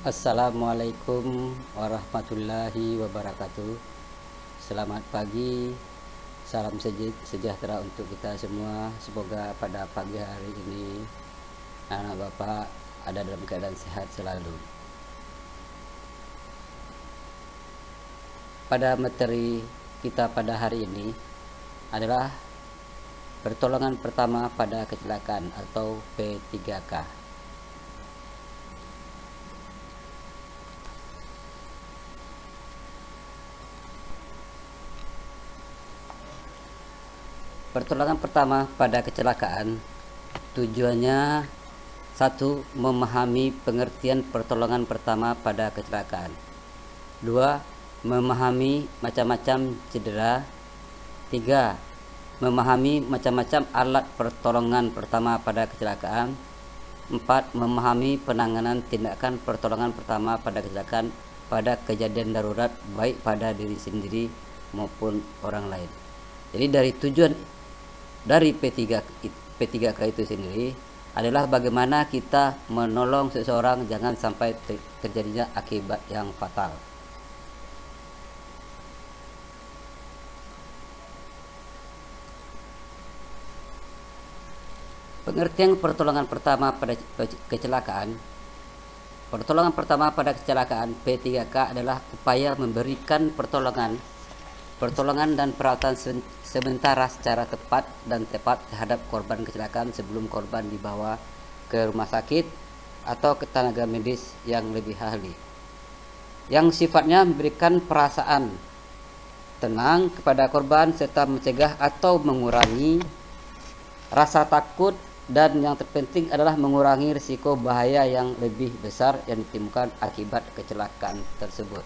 Assalamualaikum warahmatullahi wabarakatuh. Selamat pagi, salam sejahtera untuk kita semua. Semoga pada pagi hari ini anak bapak ada dalam keadaan sehat selalu. Pada materi kita pada hari ini adalah pertolongan pertama pada kecelakaan atau P3K. Pertolongan pertama pada kecelakaan tujuannya satu, memahami pengertian pertolongan pertama pada kecelakaan. Dua, memahami macam-macam cedera. Tiga, memahami macam-macam alat pertolongan pertama pada kecelakaan. Empat, memahami penanganan tindakan pertolongan pertama pada kecelakaan pada kejadian darurat baik pada diri sendiri maupun orang lain. Jadi dari tujuan dari P3K itu sendiri adalah bagaimana kita menolong seseorang jangan sampai terjadinya akibat yang fatal. Pengertian pertolongan pertama pada kecelakaan. Pertolongan pertama pada kecelakaan P3K adalah upaya memberikan pertolongan dan perawatan sementara secara tepat terhadap korban kecelakaan sebelum korban dibawa ke rumah sakit atau ke tenaga medis yang lebih ahli, yang sifatnya memberikan perasaan tenang kepada korban serta mencegah atau mengurangi rasa takut, dan yang terpenting adalah mengurangi risiko bahaya yang lebih besar yang ditimbulkan akibat kecelakaan tersebut.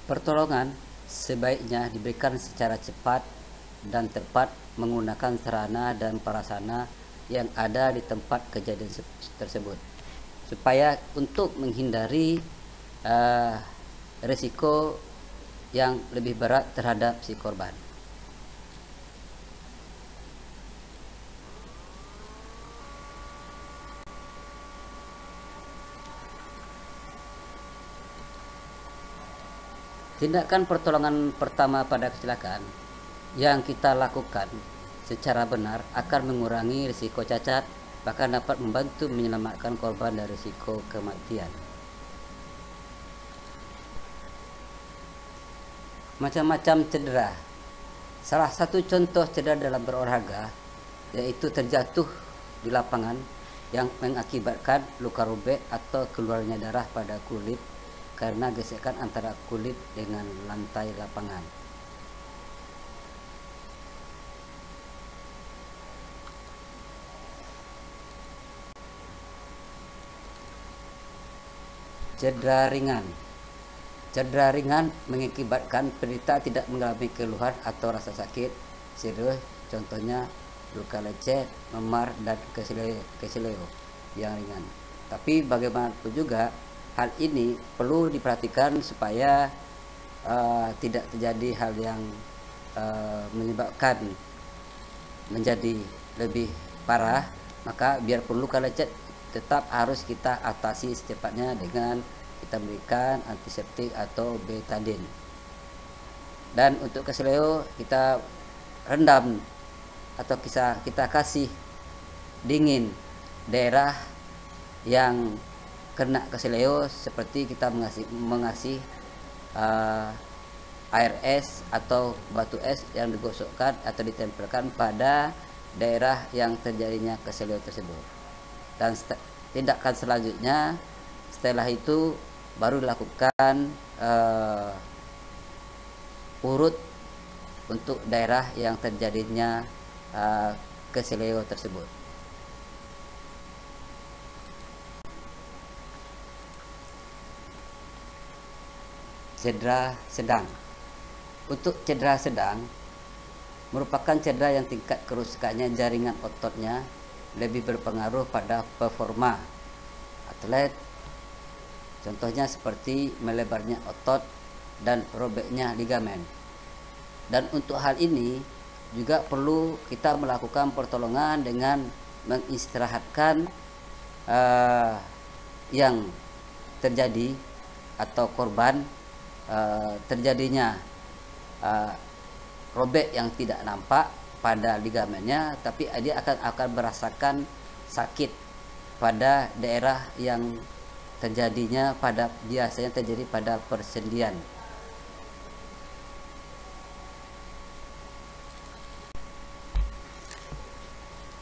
Pertolongan sebaiknya diberikan secara cepat dan tepat menggunakan sarana dan prasarana yang ada di tempat kejadian tersebut, supaya untuk menghindari risiko yang lebih berat terhadap si korban. Tindakan pertolongan pertama pada kecelakaan yang kita lakukan secara benar akan mengurangi risiko cacat, bahkan dapat membantu menyelamatkan korban dari risiko kematian. Macam-macam cedera. Salah satu contoh cedera dalam berolahraga yaitu terjatuh di lapangan yang mengakibatkan luka robek atau keluarnya darah pada kulit karena gesekan antara kulit dengan lantai lapangan. Cedera ringan. Cedera ringan mengakibatkan penderita tidak mengalami keluhan atau rasa sakit serius, contohnya luka lecet, memar, dan keseleo yang ringan. Tapi bagaimanapun juga hal ini perlu diperhatikan supaya tidak terjadi hal yang menyebabkan menjadi lebih parah. Maka biarpun luka lecet tetap harus kita atasi secepatnya dengan kita berikan antiseptik atau betadine. Dan untuk keseleo kita rendam atau kita kasih dingin daerah yang kena keseleo, seperti kita mengasih air es atau batu es yang digosokkan atau ditempelkan pada daerah yang terjadinya keseleo tersebut. Dan tindakan selanjutnya setelah itu baru dilakukan urut untuk daerah yang terjadinya keseleo tersebut. Cedera sedang. Untuk cedera sedang merupakan cedera yang tingkat kerusakannya jaringan ototnya lebih berpengaruh pada performa atlet. Contohnya seperti melebarnya otot dan robeknya ligamen. Dan untuk hal ini juga perlu kita melakukan pertolongan dengan mengistirahatkan yang terjadi atau korban terjadinya robek yang tidak nampak pada ligamennya, tapi dia akan merasakan sakit pada daerah yang terjadinya biasanya terjadi pada persendian.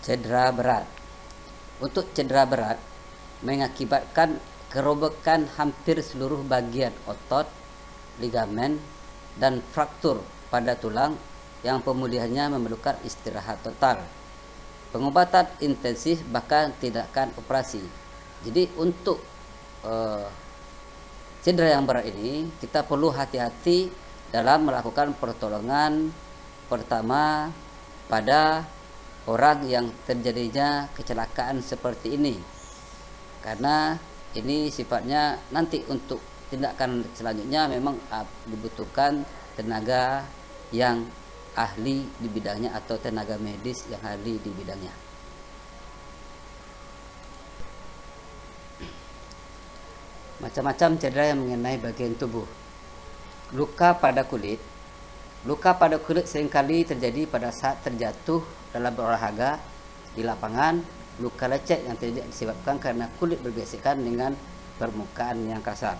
Cedera berat. Untuk cedera berat mengakibatkan kerobekan hampir seluruh bagian otot, ligamen, dan fraktur pada tulang yang pemulihannya memerlukan istirahat total, pengobatan intensif, bahkan tindakan operasi. Jadi untuk cedera yang berat ini kita perlu hati-hati dalam melakukan pertolongan pertama pada orang yang terjadinya kecelakaan seperti ini, karena ini sifatnya nanti untuk tindakan selanjutnya memang dibutuhkan tenaga yang ahli di bidangnya atau tenaga medis yang ahli di bidangnya. Macam-macam cedera yang mengenai bagian tubuh. Luka pada kulit. Luka pada kulit seringkali terjadi pada saat terjatuh dalam berolahraga di lapangan. Luka lecet yang terjadi disebabkan karena kulit bergesekan dengan permukaan yang kasar.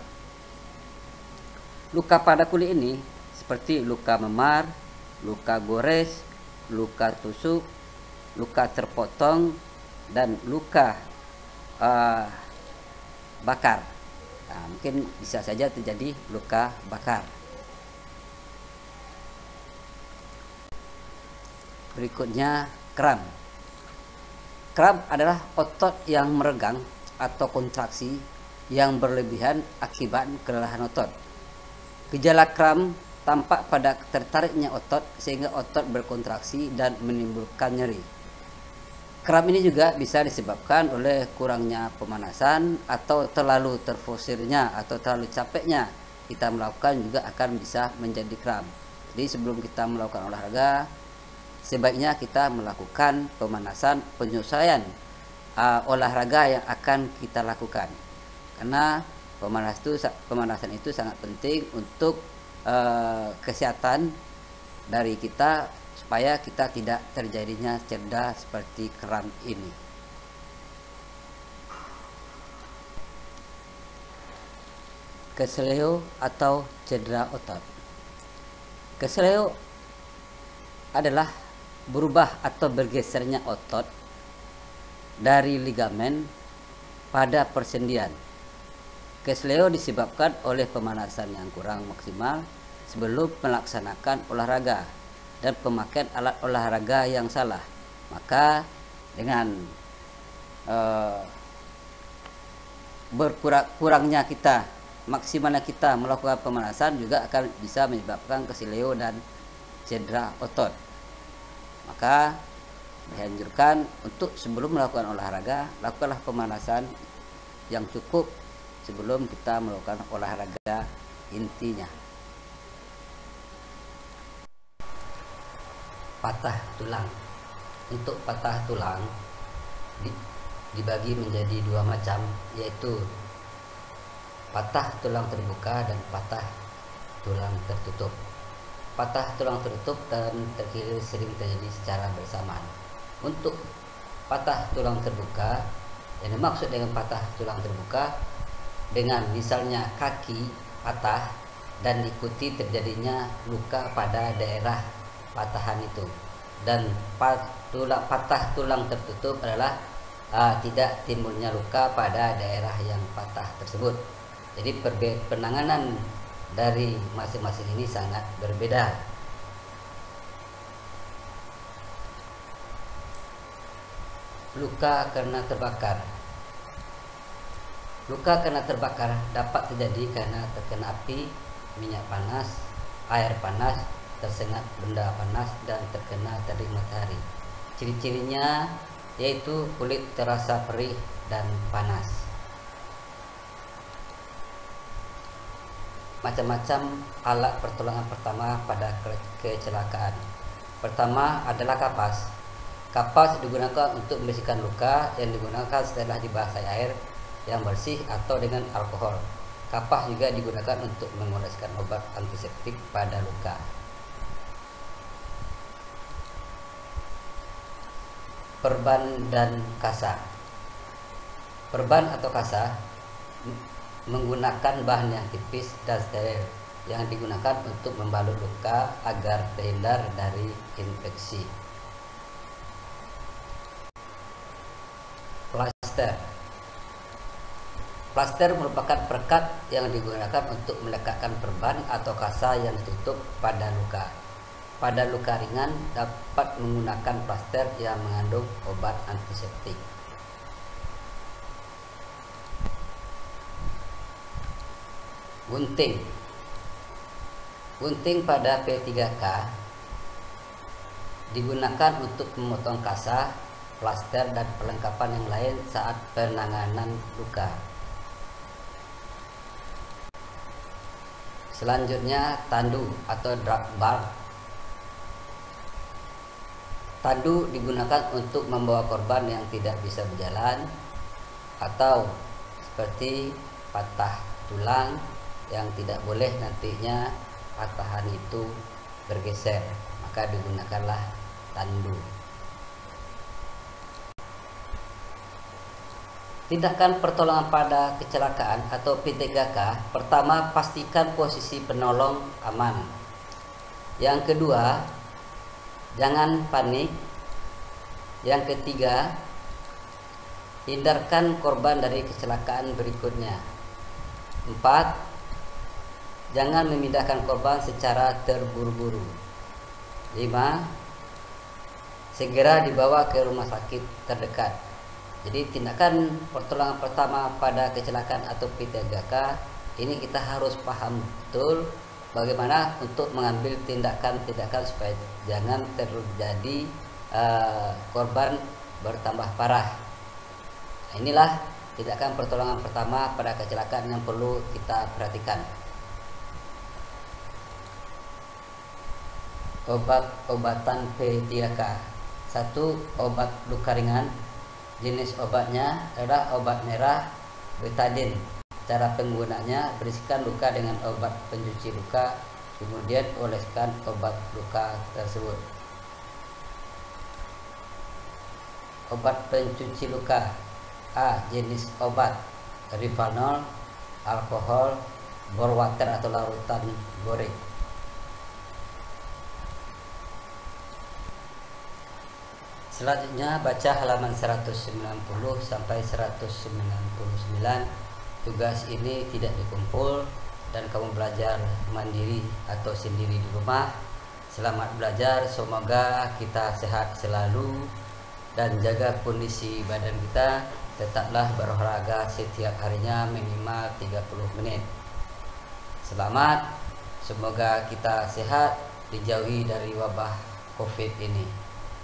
Luka pada kulit ini seperti luka memar, luka gores, luka tusuk, luka terpotong, dan luka bakar. Mungkin bisa saja terjadi luka bakar. Berikutnya, kram. Kram adalah otot yang meregang atau kontraksi yang berlebihan akibat kelelahan otot. Gejala kram tampak pada tertariknya otot sehingga otot berkontraksi dan menimbulkan nyeri. Kram ini juga bisa disebabkan oleh kurangnya pemanasan atau terlalu terforsirnya atau terlalu capeknya kita melakukan juga akan bisa menjadi kram. Jadi sebelum kita melakukan olahraga, sebaiknya kita melakukan pemanasan, penyesuaian olahraga yang akan kita lakukan, karena pemanasan itu sangat penting untuk kesehatan dari kita supaya kita tidak terjadinya cedera seperti kram ini. Keseleo atau cedera otot. Keseleo adalah berubah atau bergesernya otot dari ligamen pada persendian. Keseleo disebabkan oleh pemanasan yang kurang maksimal sebelum melaksanakan olahraga dan pemakaian alat olahraga yang salah. Maka dengan berkurangnya kita, maksimalnya kita melakukan pemanasan juga akan bisa menyebabkan keseleo dan cedera otot. Maka dianjurkan untuk sebelum melakukan olahraga, lakukanlah pemanasan yang cukup sebelum kita melakukan olahraga intinya. Patah tulang. Untuk patah tulang dibagi menjadi dua macam, yaitu patah tulang terbuka dan patah tulang tertutup. Patah tulang tertutup dan terkilir sering terjadi secara bersamaan. Untuk patah tulang terbuka, yang dimaksud dengan patah tulang terbuka dengan misalnya kaki patah dan diikuti terjadinya luka pada daerah patahan itu. Dan patah tulang tertutup adalah tidak timbulnya luka pada daerah yang patah tersebut. Jadi penanganan dari masing-masing ini sangat berbeda. Luka karena terbakar. Luka karena terbakar dapat terjadi karena terkena api, minyak panas, air panas, tersengat benda panas, dan terkena terik matahari. Ciri-cirinya yaitu kulit terasa perih dan panas. macam-macam alat pertolongan pertama pada kecelakaan. Pertama adalah kapas. Kapas digunakan untuk membersihkan luka yang digunakan setelah dibasahi air yang bersih atau dengan alkohol. Kapas juga digunakan untuk mengoleskan obat antiseptik pada luka. Perban dan kasa. Perban atau kasa menggunakan bahan yang tipis dan steril yang digunakan untuk membalut luka agar terhindar dari infeksi. Plaster. Plaster merupakan perekat yang digunakan untuk melekatkan perban atau kasa yang ditutup pada luka. Pada luka ringan dapat menggunakan plaster yang mengandung obat antiseptik. Gunting. Gunting pada P3K digunakan untuk memotong kasa, plaster, dan perlengkapan yang lain saat penanganan luka. Selanjutnya, tandu atau drug bar. Tandu digunakan untuk membawa korban yang tidak bisa berjalan atau seperti patah tulang yang tidak boleh nantinya patahan itu bergeser, maka digunakanlah tandu. Tindakan pertolongan pada kecelakaan atau P3K. Pertama, pastikan posisi penolong aman. Yang kedua, jangan panik. Yang ketiga, hindarkan korban dari kecelakaan berikutnya. 4. Jangan memindahkan korban secara terburu-buru. 5. Segera dibawa ke rumah sakit terdekat. Jadi tindakan pertolongan pertama pada kecelakaan atau P3K ini kita harus paham betul bagaimana untuk mengambil tindakan-tindakan supaya jangan terjadi korban bertambah parah. Nah, inilah tindakan pertolongan pertama pada kecelakaan yang perlu kita perhatikan. Obat-obatan P3K. 1. Obat luka ringan. Jenis obatnya adalah obat merah betadine. Cara penggunaannya, bersihkan luka dengan obat pencuci luka, kemudian oleskan obat luka tersebut. Obat pencuci luka. A. Jenis obat Rivanol, alkohol, borwater atau larutan borik. Selanjutnya baca halaman 190 sampai 199. Tugas ini tidak dikumpul dan kamu belajar mandiri atau sendiri di rumah. Selamat belajar, semoga kita sehat selalu dan jaga kondisi badan kita. Tetaplah berolahraga setiap harinya minimal 30 menit. Selamat, semoga kita sehat, dijauhi dari wabah COVID ini.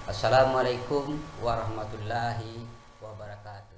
Assalamualaikum warahmatullahi wabarakatuh.